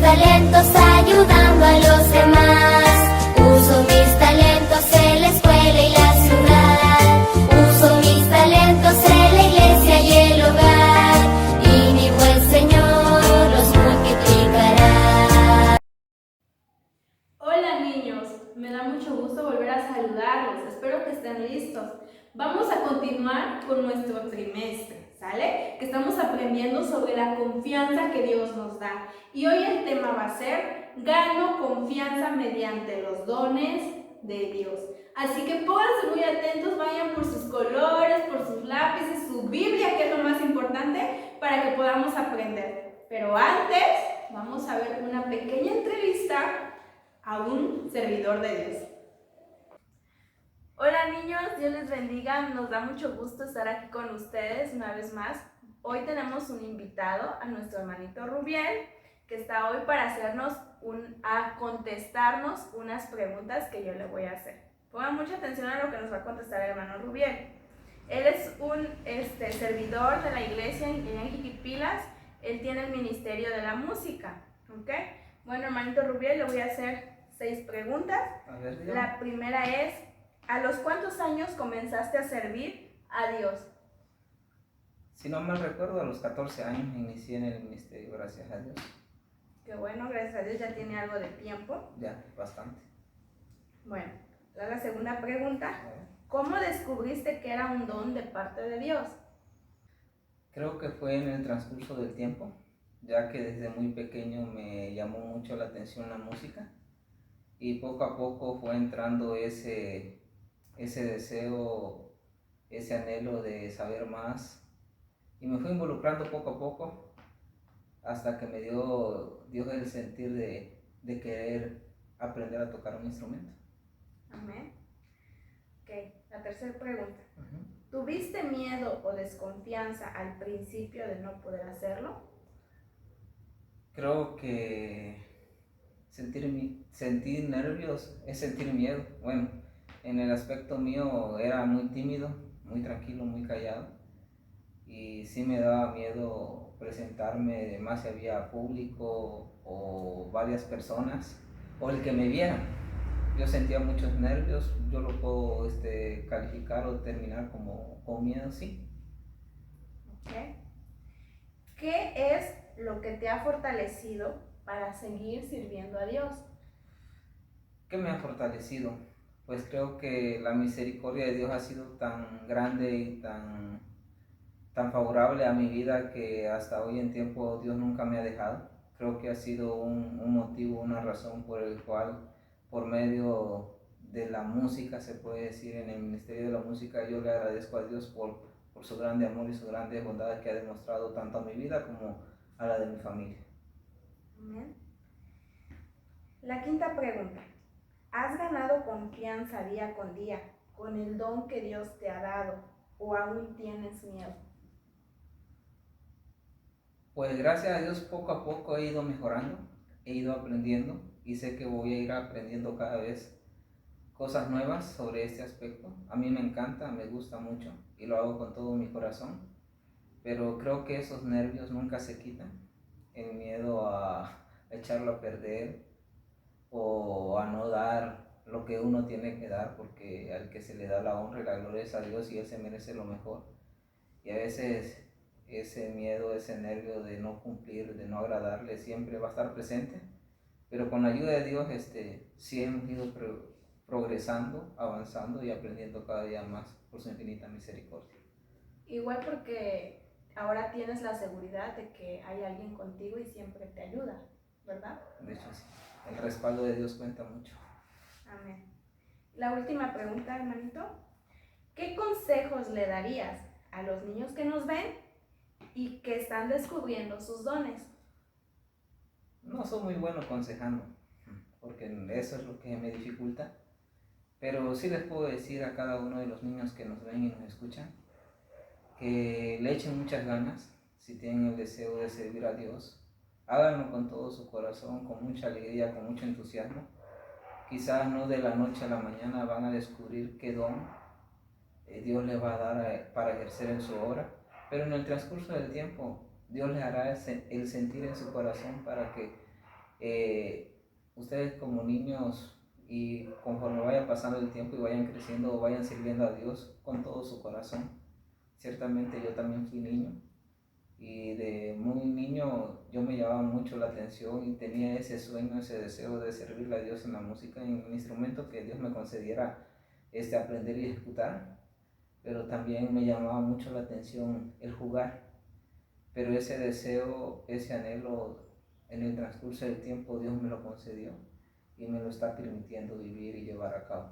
talentos ayudando a los demás. Uso mis talentos en la escuela y la ciudad. Uso mis talentos en la iglesia y el hogar. Y mi buen Señor los multiplicará. Hola niños, me da mucho gusto volver a saludarlos. Espero que estén listos. Vamos a continuar con nuestro trimestre, ¿sale? Que estamos aprendiendo sobre la confianza que Dios nos da. Y hoy el tema va a ser: gano confianza mediante los dones de Dios. Así que pónganse muy atentos, vayan por sus colores, por sus lápices, su Biblia, que es lo más importante, para que podamos aprender. Pero antes, vamos a ver una pequeña entrevista a un servidor de Dios. Hola niños, Dios les bendiga, nos da mucho gusto estar aquí con ustedes una vez más. Hoy tenemos un invitado, a nuestro hermanito Rubiel, que está hoy para contestarnos unas preguntas que yo le voy a hacer. Pongan mucha atención a lo que nos va a contestar el hermano Rubiel. Él es un servidor de la iglesia en Jiquipilas. Él tiene el ministerio de la música, ¿ok? Bueno, hermanito Rubiel, le voy a hacer 6 preguntas. La primera es: ¿a los cuántos años comenzaste a servir a Dios? Si no mal recuerdo, a los 14 años inicié en el ministerio, gracias a Dios. Qué bueno, gracias a Dios ya tiene algo de tiempo. Ya, bastante. Bueno, la segunda pregunta: ¿cómo descubriste que era un don de parte de Dios? Creo que fue en el transcurso del tiempo, ya que desde muy pequeño me llamó mucho la atención la música y poco a poco fue entrando ese deseo, ese anhelo de saber más, y me fui involucrando poco a poco hasta que me dio Dios el sentir de querer aprender a tocar un instrumento. Amén. Ok, la tercera pregunta. ¿Tuviste miedo o desconfianza al principio de no poder hacerlo? Creo que sentir nervios es sentir miedo. Bueno, en el aspecto mío era muy tímido, muy tranquilo, muy callado, y sí me daba miedo presentarme más si había público o varias personas o el que me vieran. Yo sentía muchos nervios. Yo lo puedo calificar o terminar como con miedo, sí. Okay. ¿Qué es lo que te ha fortalecido para seguir sirviendo a Dios? ¿Qué me ha fortalecido? Pues creo que la misericordia de Dios ha sido tan grande y tan favorable a mi vida que hasta hoy en tiempo Dios nunca me ha dejado. Creo que ha sido un motivo, una razón por el cual, por medio de la música, se puede decir, en el ministerio de la música, yo le agradezco a Dios por su grande amor y su grande bondad que ha demostrado tanto a mi vida como a la de mi familia. Amén. La quinta pregunta: ¿has ganado confianza día con día con el don que Dios te ha dado o aún tienes miedo? Pues gracias a Dios poco a poco he ido mejorando, he ido aprendiendo y sé que voy a ir aprendiendo cada vez cosas nuevas sobre este aspecto. A mí me encanta, me gusta mucho y lo hago con todo mi corazón, pero creo que esos nervios nunca se quitan, el miedo a echarlo a perder o a no dar lo que uno tiene que dar, porque al que se le da la honra y la gloria es a Dios y Él se merece lo mejor. Y a veces ese miedo, ese nervio de no cumplir, de no agradarle, siempre va a estar presente, pero con la ayuda de Dios sí hemos ido progresando, avanzando y aprendiendo cada día más por su infinita misericordia. Igual porque ahora tienes la seguridad de que hay alguien contigo y siempre te ayuda, ¿verdad? De hecho, sí, el respaldo de Dios cuenta mucho. Amén. La última pregunta, hermanito: ¿qué consejos le darías a los niños que nos ven y que están descubriendo sus dones? No soy muy bueno aconsejando, porque eso es lo que me dificulta, pero sí les puedo decir a cada uno de los niños que nos ven y nos escuchan que le echen muchas ganas. Si tienen el deseo de servir a Dios, háganlo con todo su corazón, con mucha alegría, con mucho entusiasmo. Quizás no de la noche a la mañana van a descubrir qué don Dios les va a dar para ejercer en su obra, pero en el transcurso del tiempo Dios les hará el sentir en su corazón para que Ustedes como niños, y conforme vaya pasando el tiempo y vayan creciendo, vayan sirviendo a Dios con todo su corazón. Ciertamente yo también fui niño, y de muy niño yo me llamaba mucho la atención y tenía ese sueño, ese deseo de servirle a Dios en la música, en el instrumento que Dios me concediera aprender y ejecutar. Pero también me llamaba mucho la atención el jugar. Pero ese deseo, ese anhelo, en el transcurso del tiempo Dios me lo concedió y me lo está permitiendo vivir y llevar a cabo.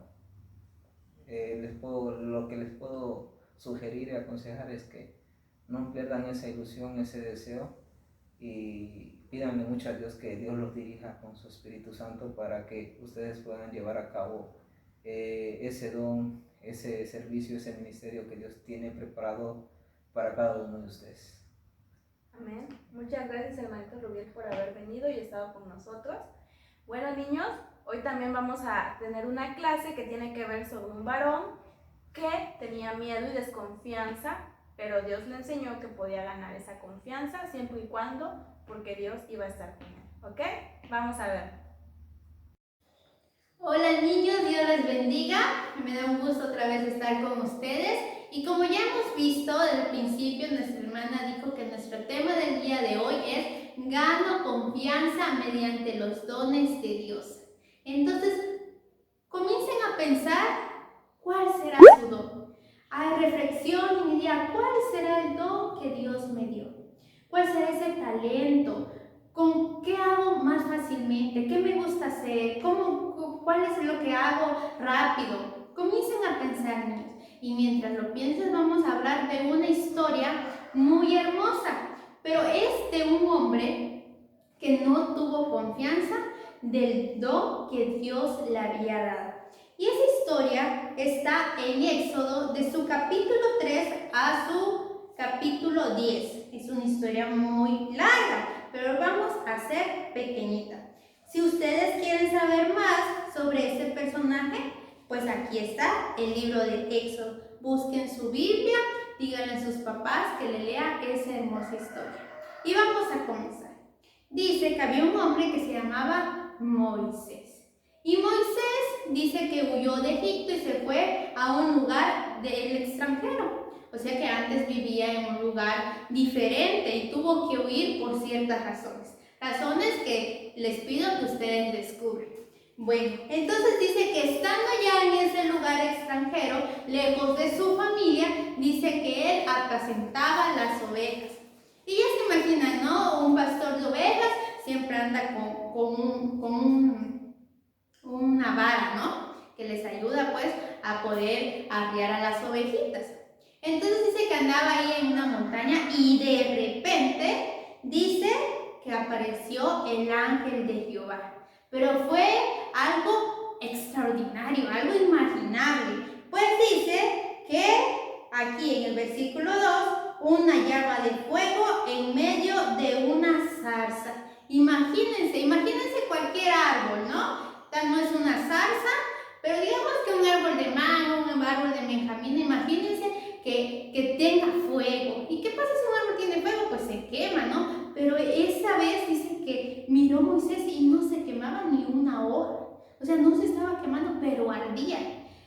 Lo que les puedo sugerir y aconsejar es que no pierdan esa ilusión, ese deseo, y pídanle mucho a Dios que Dios los dirija con su Espíritu Santo para que ustedes puedan llevar a cabo ese don, ese servicio, ese ministerio que Dios tiene preparado para cada uno de ustedes. Amén. Muchas gracias, hermanito Rubiel, por haber venido y estado con nosotros. Bueno, niños, hoy también vamos a tener una clase que tiene que ver sobre un varón que tenía miedo y desconfianza, pero Dios le enseñó que podía ganar esa confianza siempre y cuando, porque Dios iba a estar con él. ¿Ok? Vamos a ver. Hola niños, Dios les bendiga. Me da un gusto otra vez estar con ustedes. Y como ya hemos visto desde el principio, nuestra hermana dijo que nuestro tema del día de hoy es gano confianza mediante los dones de Dios. Entonces, comiencen a pensar cuál será su don. Reflexionen y digan cuál será el don que Dios me dio. ¿Cuál será ese talento? ¿Con qué hago más fácilmente? ¿Qué me gusta hacer? ¿Cuál es lo que hago rápido? Comiencen a pensar, niños. Y mientras lo pienses, vamos a hablar de una historia muy hermosa. Pero es de un hombre que no tuvo confianza del don que Dios le había dado. Y esa historia está en Éxodo, de su capítulo 3 a su capítulo 10. Es una historia muy larga, pero vamos a hacer pequeñita. Si ustedes quieren saber más sobre este personaje, pues aquí está el libro de Éxodo. Busquen su Biblia, díganle a sus papás que le lean esa hermosa historia. Y vamos a comenzar. Dice que había un hombre que se llamaba Moisés. Y Moisés dice que huyó de Egipto y se fue a un lugar del extranjero. O sea que antes vivía en un lugar diferente y tuvo que huir por ciertas razones. Razones que les pido que ustedes descubran. Bueno, entonces dice que estando ya en ese lugar extranjero, lejos de su familia, dice que él apacentaba las ovejas. Y ya se imaginan, ¿no? Un pastor de ovejas siempre anda con una vara, ¿no? Que les ayuda pues a poder arriar a las ovejitas. Entonces dice que andaba ahí en una montaña y de repente dice que apareció el ángel de Jehová. Pero fue algo extraordinario, algo inimaginable. Pues dice que aquí en el versículo 2, una llama de fuego en medio de una zarza. Imagínense cualquier árbol, ¿no? Tal no es una zarza, pero digamos que un árbol de mango, un árbol de benjamín, imagínense que tenga fuego. ¿Y qué pasa si un árbol tiene fuego? Pues se quema, ¿no? Pero esa vez dice que miró Moisés y no se quemaba ni una hoja. O sea, no se estaba quemando, pero ardía.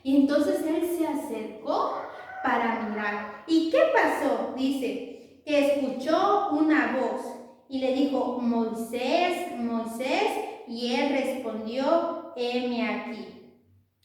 Y entonces él se acercó para mirar. ¿Y qué pasó? Dice que escuchó una voz y le dijo, Moisés, Moisés, y él respondió, heme aquí.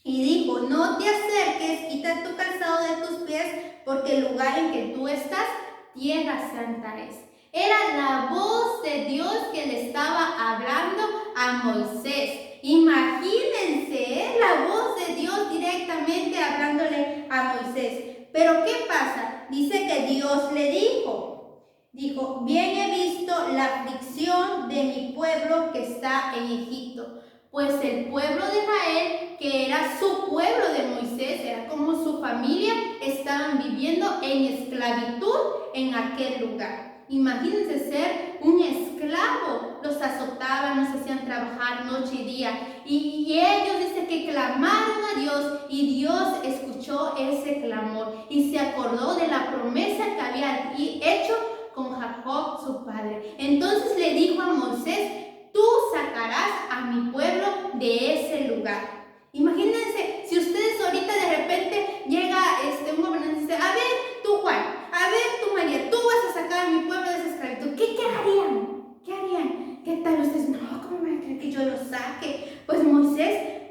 Y dijo, no te acerques, quita tu calzado de tus pies, porque el lugar en que tú estás, tierra santa es. Era la voz de Dios que le estaba hablando a Moisés. Imagínense, la voz de Dios directamente hablándole a Moisés. Pero ¿qué pasa? Dice que Dios le dijo, bien he visto la aflicción de mi pueblo que está en Egipto. Pues el pueblo de Israel, que era su pueblo de Moisés, era como su familia, estaban viviendo en esclavitud en aquel lugar. Imagínense ser un esclavo, los azotaban, los hacían trabajar noche y día. Y ellos dicen que clamaron a Dios y Dios escuchó ese clamor y se acordó de la promesa que había hecho con Jacob, su padre. Entonces le dijo a Moisés, tú sacarás ¿cómo van a querer que yo lo saque? Pues Moisés,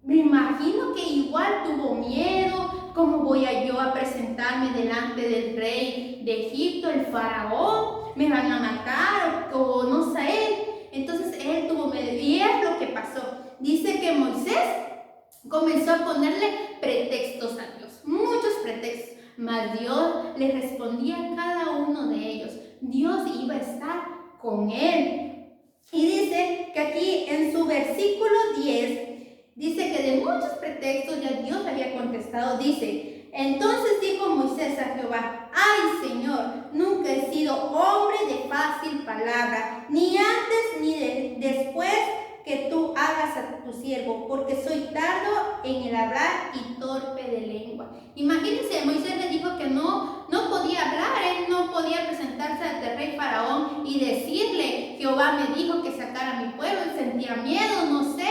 me imagino que igual tuvo miedo. ¿Cómo voy yo a presentarme delante del rey de Egipto, el faraón? ¿Me van a matar o no sé? Entonces él tuvo miedo. Y es lo que pasó. Dice que Moisés comenzó a ponerle pretextos a Dios, muchos pretextos. Mas Dios le respondía a cada uno de ellos. Dios iba a estar con él. Y dice que aquí en su versículo 10, dice que de muchos pretextos ya Dios había contestado. Dice, entonces dijo Moisés a Jehová, ay Señor, nunca he sido hombre de fácil palabra, ni antes ni después que tú hagas a tu siervo, porque soy tardo en el hablar y torpe de lengua. Imagínense, Moisés le dijo que no podía hablar, él no podía presentarse ante el rey faraón y decirle, Jehová me dijo que sacara a mi pueblo, él sentía miedo, no sé.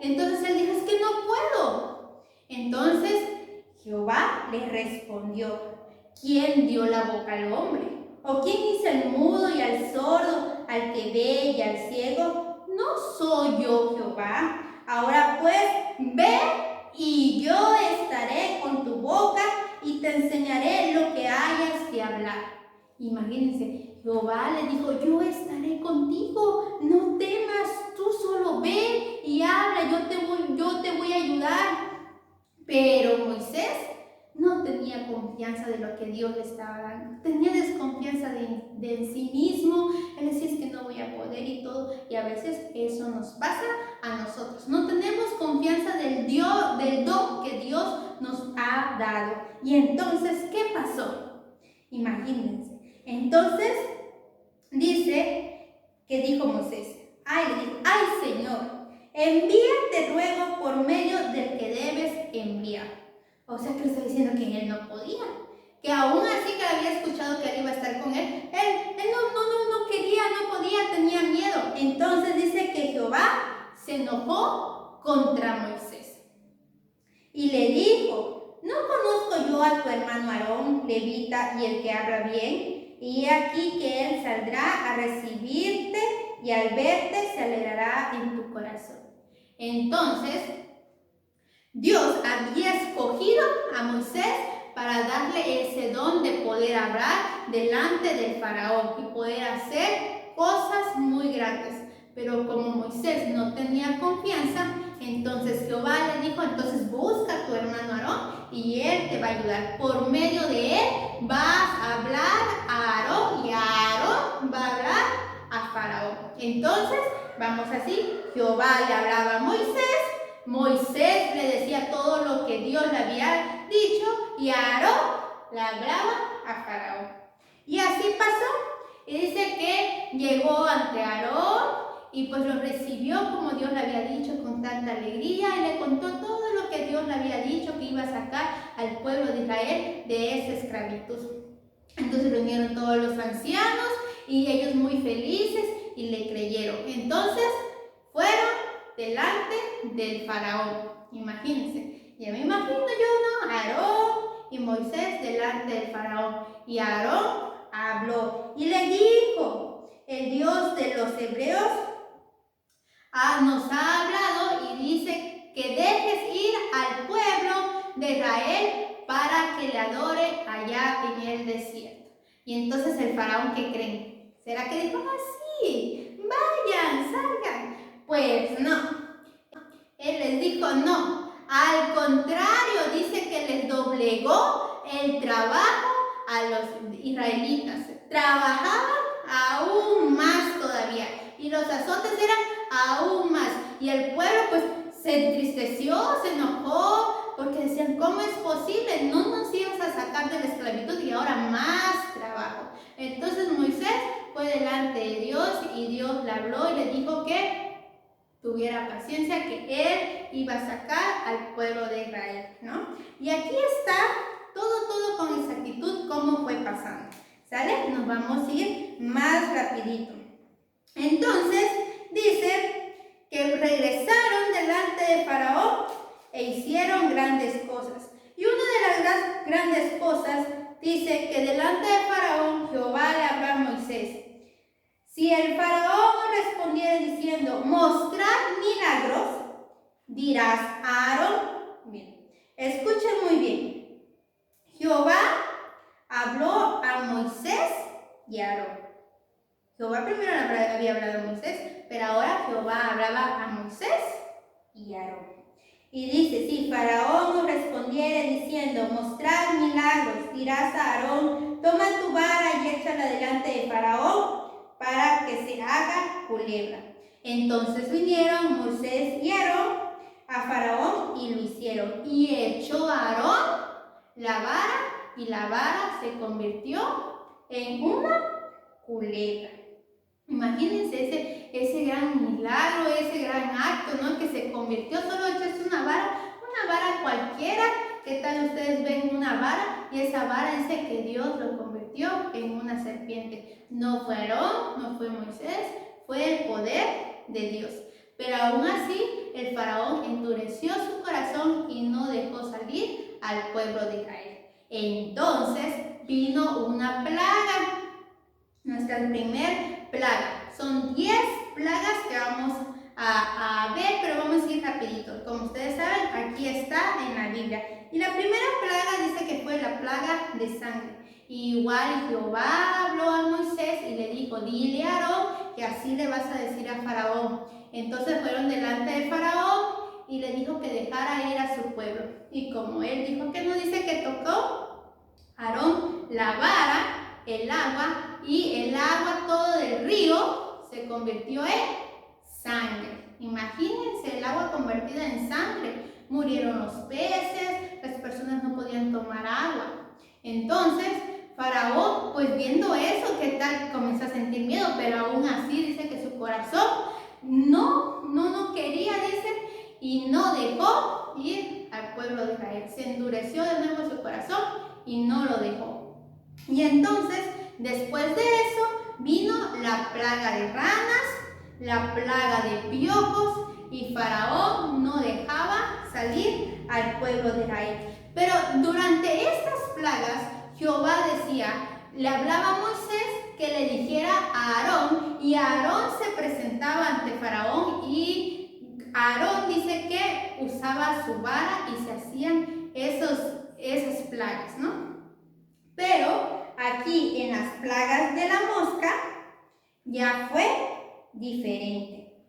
Entonces él dijo, es que no puedo. Entonces Jehová le respondió, ¿quién dio la boca al hombre? ¿O quién hizo el mudo y al sordo, al que ve y al ciego? ¿No soy yo Jehová? Ahora pues, ve y yo estaré con tu boca y te enseñaré lo que hayas de hablar. Imagínense, Jehová le dijo, yo estaré contigo, no temas, tú solo ve y habla, yo te voy a ayudar. Pero Moisés no tenía confianza de lo que Dios le estaba dando. Tenía desconfianza de sí mismo. Él decía, es que no voy a poder y todo. Y a veces eso nos pasa a nosotros. No tenemos confianza del don que Dios nos ha dado. Y entonces, ¿qué pasó? Imagínense. Entonces, dice que dijo Moisés, ay Señor, envíate luego por medio del que debes enviar. O sea que le está diciendo que él no podía, que aún así que había escuchado que él iba a estar con él no quería, no podía, tenía miedo. Entonces dice que Jehová se enojó contra Moisés y le dijo, ¿no conozco yo a tu hermano Aarón, levita y el que habla bien? Y he aquí que él saldrá a recibirte y al verte se alegrará en tu corazón. Entonces Dios había escogido a Moisés para darle ese don de poder hablar delante del faraón y poder hacer cosas muy grandes. Pero como Moisés no tenía confianza, entonces Jehová le dijo, entonces busca a tu hermano Aarón y él te va a ayudar. Por medio de él vas a hablar a Aarón y Aarón va a hablar a faraón. Entonces, vamos así, Jehová le hablaba a Moisés le decía todo lo que Dios le había dicho y Aarón le hablaba a faraón. Y así pasó. Y dice que llegó ante Aarón y pues lo recibió como Dios le había dicho con tanta alegría y le contó todo lo que Dios le había dicho que iba a sacar al pueblo de Israel de esa esclavitud. Entonces reunieron todos los ancianos y ellos muy felices y le creyeron. Entonces fueron delante del faraón. Imagínense, ya me imagino yo, ¿no? Aarón y Moisés delante del faraón. Y Aarón habló y le dijo, el Dios de los hebreos nos ha hablado y dice que dejes ir al pueblo de Israel para que le adore allá en el desierto. Y entonces el faraón, ¿qué creen? ¿Será que dijo así? Vayan, salgan. Pues no. Él les dijo no. Al contrario, dice que les doblegó el trabajo a los israelitas. Trabajaban aún más todavía. Y los azotes eran aún más. Y el pueblo pues se entristeció, se enojó, porque decían, ¿cómo es posible? No nos ibas a sacar de la esclavitud y ahora más trabajo. Entonces Moisés fue delante de Dios y Dios le habló y le dijo que tuviera paciencia, que él iba a sacar al pueblo de Israel, ¿no? Y aquí está todo con exactitud cómo fue pasando, ¿sale? Nos vamos a ir más rapidito. Entonces dice que regresaron delante de Faraón e hicieron grandes cosas. Y una de las grandes cosas dice que delante de Faraón Jehová le habló a Moisés. Si el Faraón respondiera diciendo, dirás a Aarón. Miren, escuchen muy bien. Jehová habló a Moisés y a Aarón. Jehová primero había hablado a Moisés, pero ahora Jehová hablaba a Moisés y a Aarón. Y dice, si Faraón os respondiere diciendo, mostrad milagros, dirás a Aarón, toma tu vara y échala delante de Faraón para que se haga culebra. Entonces vinieron Moisés y Aarón a Faraón y lo hicieron. Y echó a Aarón la vara y la vara se convirtió en una culebra. Imagínense ese gran milagro, ese gran acto, ¿no? Que se convirtió, solo echarse una vara cualquiera. ¿Qué tal ustedes ven una vara? Y esa vara dice que Dios lo convirtió en una serpiente. No fue Aarón, no fue Moisés, fue el poder de Dios. Pero aún así, el faraón endureció su corazón y no dejó salir al pueblo de Israel. Entonces vino una plaga. Nuestra primer plaga. Son 10 plagas que vamos a ver, pero vamos a ir rapidito. Como ustedes saben, aquí está en la Biblia. Y la primera plaga dice que fue la plaga de sangre. Igual Jehová habló a Moisés y le dijo, dile a Aarón que así le vas a decir a Faraón. Entonces fueron delante de Faraón y le dijo que dejara ir a su pueblo. Y como él dijo que no, dice que tocó Aarón la vara, el agua, y el agua todo del río se convirtió en sangre. Imagínense el agua convertida en sangre. Murieron los peces, las personas no podían tomar agua. Entonces Faraón, pues viendo eso, ¿qué tal? Comenzó a sentir miedo, pero aún así dice que su corazón no quería, dice, y no dejó ir al pueblo de Israel. Se endureció de nuevo su corazón y no lo dejó. Y entonces, después de eso, vino la plaga de ranas, la plaga de piojos, y Faraón no dejaba salir al pueblo de Israel. Pero durante estas plagas, Jehová decía, le hablaba a Moisés que le dijera a Aarón, y Aarón se presentaba ante Faraón, y Aarón dice que usaba su vara y se hacían esas plagas, ¿no? Pero aquí en las plagas de la mosca ya fue diferente.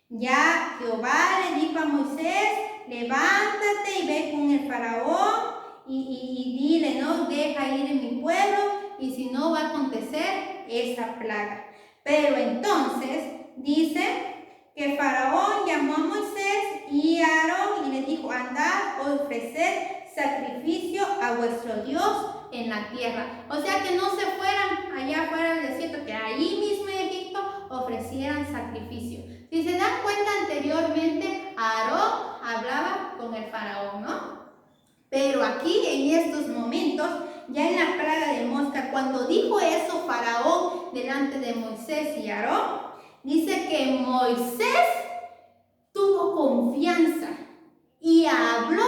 Ya Jehová le dijo a Moisés, levántate y ve con el faraón y dile, no, deja ir en mi pueblo, y si no va a acontecer esa plaga. Pero entonces dice que Faraón llamó a Moisés y a Aarón y le dijo, andad a ofrecer sacrificio a vuestro Dios en la tierra. O sea, que no se fueran allá afuera del desierto, que ahí mismo en Egipto ofrecieran sacrificio. Si se dan cuenta, anteriormente Aarón hablaba con el faraón, ¿no? Pero aquí en estos momentos, ya en la plaga de mosca, cuando dijo eso Faraón delante de Moisés y Aarón, dice que Moisés tuvo confianza y habló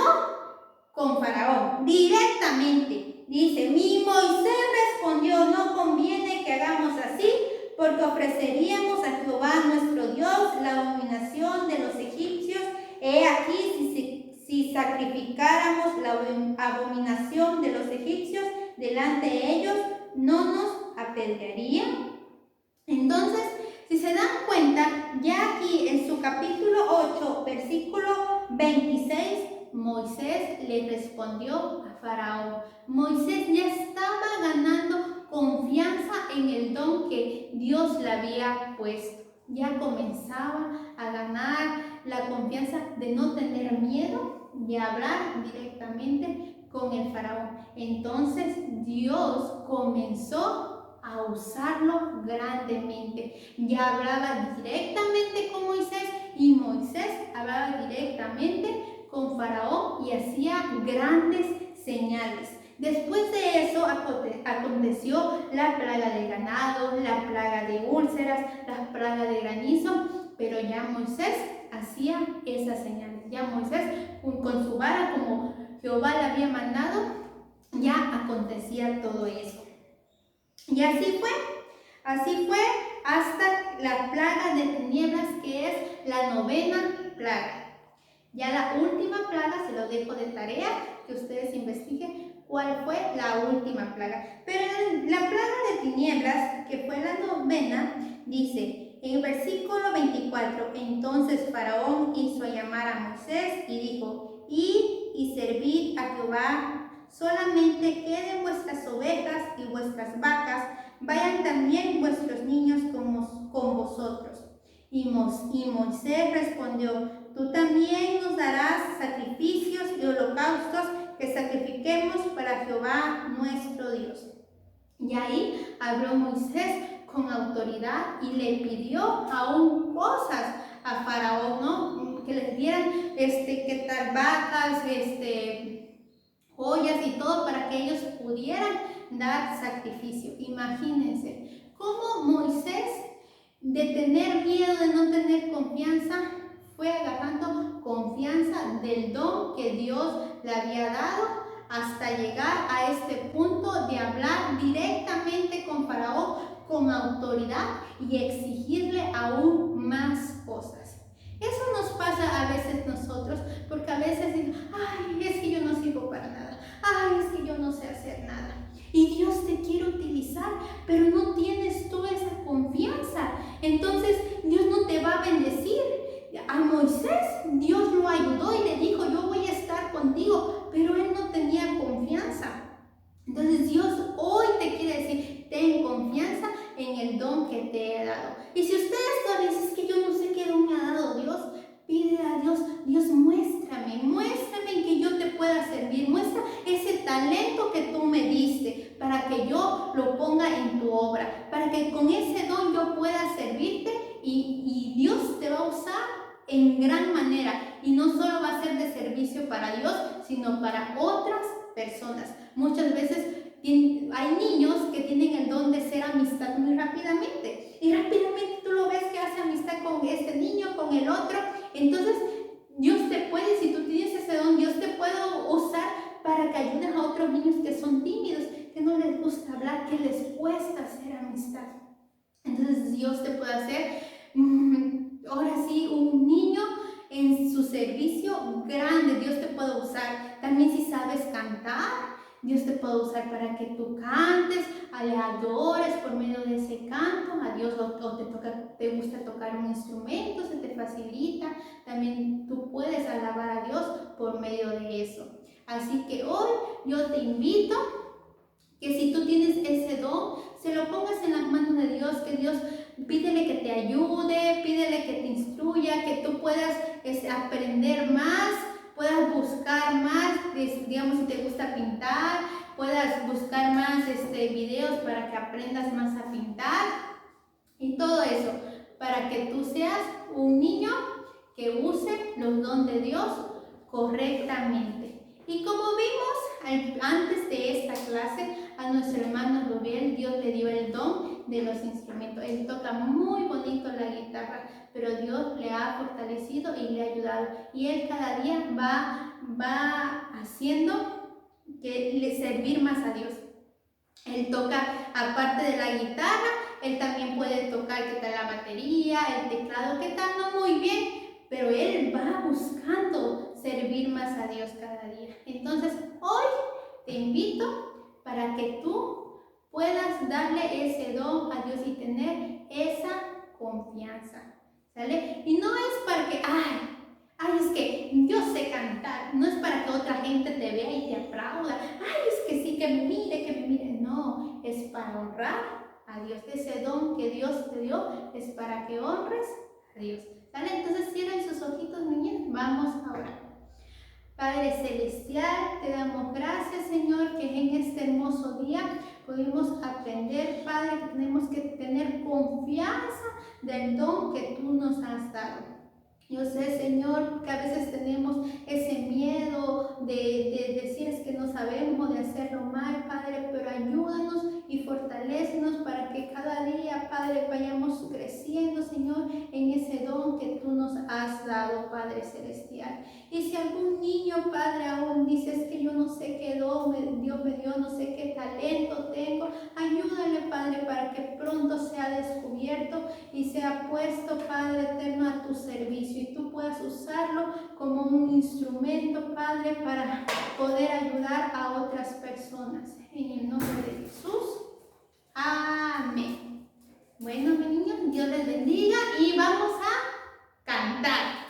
con Faraón directamente. Dice, mi Moisés respondió, no conviene que hagamos así, porque ofreceríamos a Jehová nuestro Dios la abominación de los egipcios. He aquí, si sacrificáramos la abominación de los egipcios delante de ellos, ¿no nos apedrearían? Entonces, si se dan cuenta, ya aquí en su capítulo 8, versículo 26, Moisés le respondió a Faraón. Moisés ya estaba ganando confianza en el don que Dios le había puesto. Ya comenzaba a ganar la confianza de no tener miedo y hablar directamente con el faraón. Entonces Dios comenzó a usarlo grandemente. Ya hablaba directamente con Moisés y Moisés hablaba directamente con Faraón y hacía grandes señales. Después de eso aconteció la plaga de ganado, la plaga de úlceras, la plaga de granizo, pero ya Moisés hacía esas señales. Ya Moisés con su vara, como Jehová le había mandado, ya acontecía todo eso. Y así fue hasta la plaga de tinieblas, que es la 9ª plaga. Ya la última plaga se lo dejo de tarea, que ustedes investiguen cuál fue la última plaga. Pero la plaga de tinieblas, que fue la novena, dice en el versículo 24, entonces Faraón hizo llamar a Moisés y dijo, id y servid a Jehová, solamente queden vuestras ovejas y vuestras vacas, vayan también vuestros niños con vosotros. Y Moisés respondió, tú también nos darás sacrificios y holocaustos que sacrifiquemos para Jehová nuestro Dios. Y ahí habló Moisés con autoridad y le pidió aún cosas a Faraón, ¿no? Que les dieran, qué tal, vacas, joyas y todo para que ellos pudieran dar sacrificio. Imagínense cómo Moisés, de tener miedo, de no tener confianza, fue agarrando confianza del don que Dios le había dado hasta llegar a este punto de hablar directamente con Faraón con autoridad y exigirle aún más cosas. Eso nos pasa a veces nosotros, porque a veces decimos, ay, es que yo no sirvo para nada, ay, es que yo no sé hacer nada. Y Dios te quiere utilizar, pero no tienes tú esa confianza. Entonces Dios no te va a bendecir. A Moisés Dios lo ayudó y le dijo, yo voy a estar contigo, pero él no tenía confianza. Entonces Dios hoy te quiere decir, ten confianza en el don que te he dado. Y si ustedes todavía dicen, es que yo no sé qué don me ha dado Dios, pide a Dios, Dios muéstrame en que yo te pueda servir, muestra ese talento que tú me diste para que yo lo ponga en tu obra, para que con ese don yo pueda servirte y Dios te va a usar en gran manera y no solo va a ser de servicio para Dios, sino para otras personas. Muchas veces hay niños que tienen el don de ser amistad muy rápidamente y rápidamente tú lo ves que hace amistad con este niño, con el otro. Entonces Dios te puede, si tú tienes ese don, Dios te puede usar para que ayudes a otros niños que son tímidos, que no les gusta hablar, que les cuesta hacer amistad. Entonces Dios te puede hacer ahora sí un niño en su servicio grande. Dios te puede usar también si sabes cantar. Dios te puede usar para que tú cantes, le adores por medio de ese canto a Dios, o te gusta tocar un instrumento, se te facilita, también tú puedes alabar a Dios por medio de eso. Así que hoy yo te invito que si tú tienes ese don, se lo pongas en las manos de Dios, que Dios, pídele que te ayude, pídele que te instruya, que tú puedas aprender más, puedas buscar más, digamos si te gusta pintar, puedas buscar más videos para que aprendas más a pintar y todo eso, para que tú seas un niño que use los dones de Dios correctamente. Y como vimos antes de esta clase, a nuestro hermano Rubén, Dios le dio el don de los instrumentos. Él toca muy bonito la guitarra, pero Dios le ha fortalecido y le ha ayudado. Y él cada día va haciendo que le servir más a Dios. Él toca, aparte de la guitarra, él también puede tocar, ¿qué tal la batería, el teclado? ¿Qué tal? No muy bien, pero él va buscando servir más a Dios cada día. Entonces, hoy te invito para que tú puedas darle ese don a Dios y tener esa confianza, ¿sale? Y no es para que, ay, es que yo sé cantar, no es para que otra gente te vea y te aplauda, ay, es que sí, que me mire, no, es para honrar a Dios. Ese don que Dios te dio es para que honres a Dios, ¿sale? Entonces cierren sus ojitos, niñas, vamos a orar. Padre Celestial, te damos gracias, Señor, que en este hermoso día pudimos aprender, Padre, que tenemos que tener confianza del don que tú nos has dado. Yo sé, Señor, que a veces tenemos ese miedo de decir es que no sabemos, de hacerlo mal, Padre, pero ayúdanos y fortalécenos para que cada día, Padre, vayamos creciendo, Señor, en ese don que tú nos has has dado, Padre Celestial. Y si algún niño, Padre, aún dices que yo no sé qué don Dios me dio, no sé qué talento tengo, ayúdale, Padre, para que pronto sea descubierto y sea puesto, Padre eterno, a tu servicio y tú puedas usarlo como un instrumento, Padre, para poder ayudar a otras personas. En el nombre de Jesús. Amén. Bueno, mis niños, Dios les bendiga y vamos a cantar.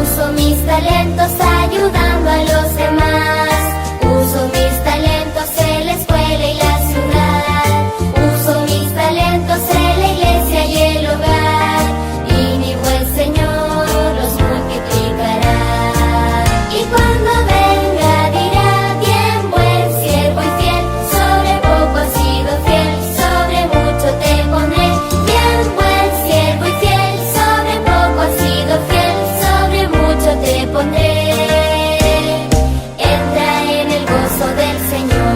Uso mis talentos ayudando a los demás. Uso mis talentos en la escuela y la ciudad. Uso mis talentos en la iglesia y el hogar. Y mi buen Señor los multiplicará. Y cuando venga dirá: bien, buen siervo y fiel. Sobre poco has sido fiel, sobre mucho te pondré. Bien, buen siervo y fiel. Sobre poco has sido fiel, sobre mucho te pondré. Entra en el gozo del Señor.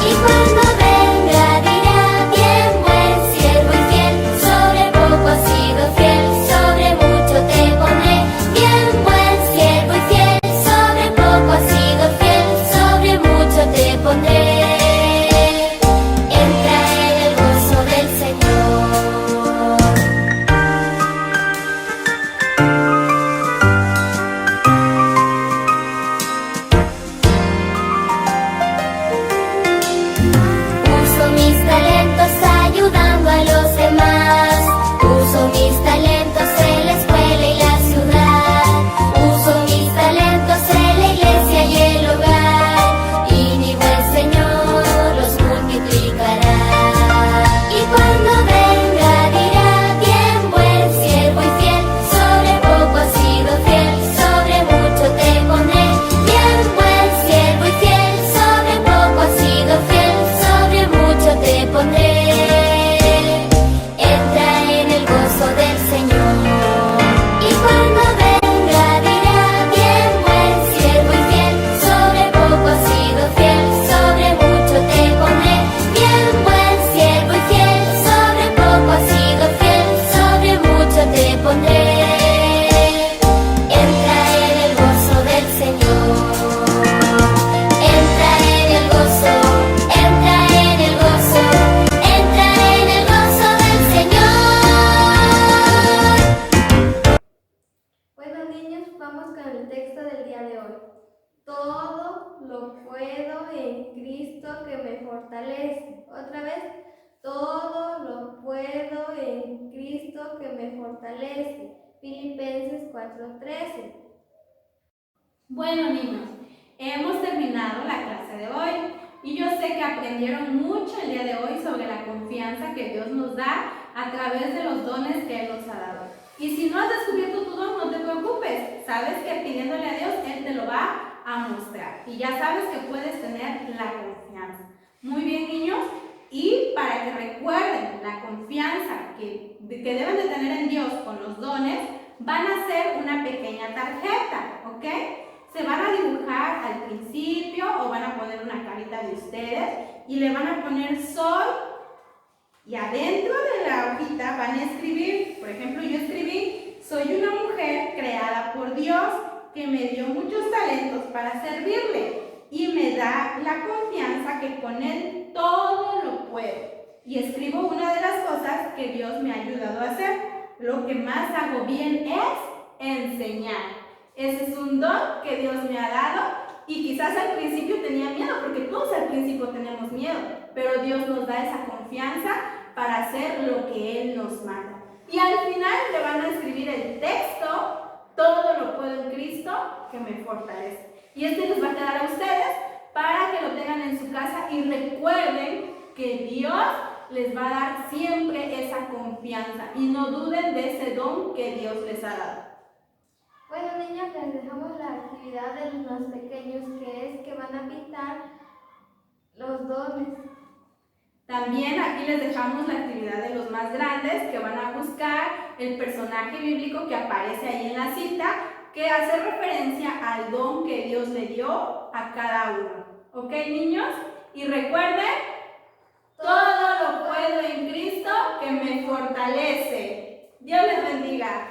Y cuando venga dirá: bien, buen siervo y fiel. Sobre poco has sido fiel, sobre mucho te pondré. Bien, buen siervo y fiel. Sobre poco has sido fiel, sobre mucho te pondré. Entra en el gozo del Señor. Uso mis talentos ayudando a los demás. Uso mis talentos en la escuela y la ciudad. Uso mis talentos en la iglesia y el hogar. Y mi buen Señor los multiplicará. Y cuando venga dirá: bien, buen siervo y fiel. Sobre poco has sido fiel, sobre mucho te pondré. Bien, buen siervo y fiel. Sobre poco has sido fiel, sobre mucho te pondré. Entra en el gozo del Señor. Y cuando venga dirá: bien, buen siervo y fiel. Sobre poco has sido fiel, sobre mucho te pondré. Bien, buen siervo y fiel. Sobre poco has sido fiel, sobre mucho te pondré. Entra en el gozo del Señor. Entra en el gozo, entra en el gozo, entra en el gozo del Señor. Bueno, niños, vamos con el texto del día de hoy. Todo lo puedo en Cristo que me fortalece. Otra vez, todo lo puedo en Cristo que me fortalece. Filipenses 4:13. Bueno, niños, hemos terminado la clase de hoy y yo sé que aprendieron mucho el día de hoy sobre la confianza que Dios nos da a través de los dones que Él nos ha dado. Y si no has descubierto tu don, no te preocupes. Sabes que pidiéndole a Dios, Él te lo va a mostrar. Y ya sabes que puedes tener la confianza. Muy bien, niños. Y para que recuerden la confianza que deben de tener en Dios con los dones, van a hacer una pequeña tarjeta, ¿ok? Se van a dibujar al principio o van a poner una carita de ustedes y le van a poner soy, y adentro de la hojita van a escribir, por ejemplo, yo escribí: soy una mujer creada por Dios que me dio muchos talentos para servirle y me da la confianza que con Él todo lo puedo. Y escribo una de las cosas que Dios me ha ayudado a hacer. Lo que más hago bien es enseñar. Ese es un don que Dios me ha dado y quizás al principio tenía miedo, porque todos al principio tenemos miedo, pero Dios nos da esa confianza para hacer lo que Él nos manda. Y al final le van a escribir el texto: todo lo puedo en Cristo que me fortalece. Y este les va a quedar a ustedes para que lo tengan en su casa y recuerden que Dios les va a dar siempre esa confianza y no duden de ese don que Dios les ha dado. Bueno, niños, les dejamos la actividad de los más pequeños, que es que van a pintar los dones. También aquí les dejamos la actividad de los más grandes, que van a buscar el personaje bíblico que aparece ahí en la cita, que hace referencia al don que Dios le dio a cada uno. ¿Ok, niños? Y recuerden, todo lo puedo en Cristo que me fortalece. Dios les bendiga.